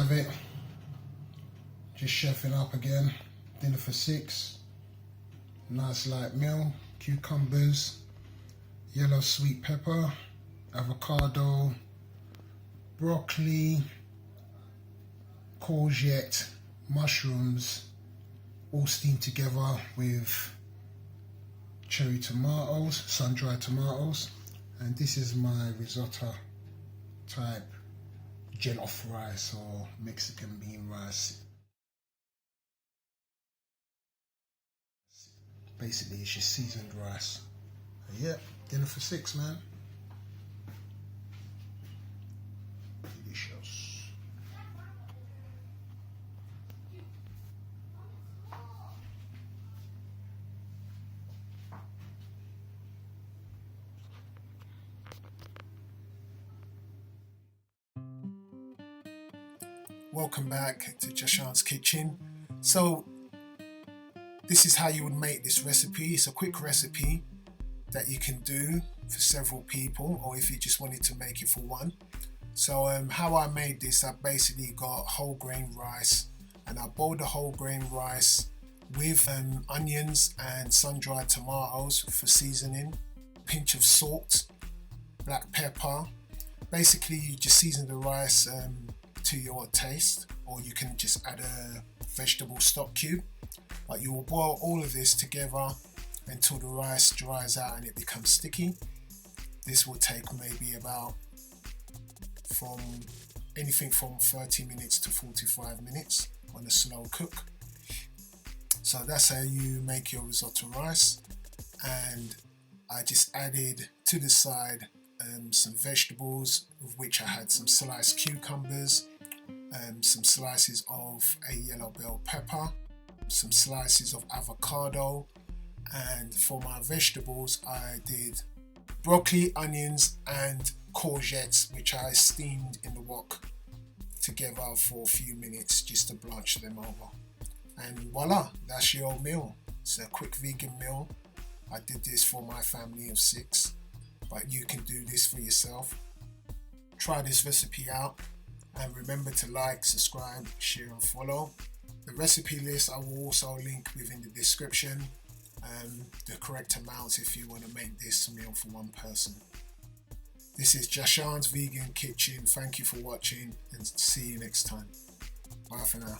have it. Just chefing up again. Dinner for 6. Nice light meal. Cucumbers, yellow sweet pepper, avocado, broccoli, courgette, mushrooms, all steamed together with cherry tomatoes, sun-dried tomatoes. And this is my risotto type jollof rice or Mexican bean rice. Basically it's just seasoned rice. But yeah, dinner for 6, man. Delicious. Welcome back to JAHSHARN's kitchen. So this is how you would make this recipe. It's a quick recipe that you can do for several people, or if you just wanted to make it for one. So how I made this, I basically got whole grain rice, and I boiled the whole grain rice with onions and sun-dried tomatoes for seasoning, a pinch of salt, black pepper. Basically you just season the rice to your taste, or you can just add a vegetable stock cube. But you will boil all of this together until the rice dries out and it becomes sticky. This will take maybe about anything from 30 minutes to 45 minutes on a slow cook. So that's how you make your risotto rice. And I just added to the side some vegetables, of which I had some sliced cucumbers, some slices of a yellow bell pepper, some slices of avocado, and for my vegetables I did broccoli, onions and courgettes, which I steamed in the wok together for a few minutes just to blanch them over. And voila, that's your meal. It's a quick vegan meal. I did this for my family of 6, but you can do this for yourself. Try this recipe out, and remember to like, subscribe, share and follow. The recipe list I will also link within the description, the correct amounts if you want to make this meal for one person. This is JAHSHARN's Vegan Kitchen. Thank you for watching and see you next time. Bye for now.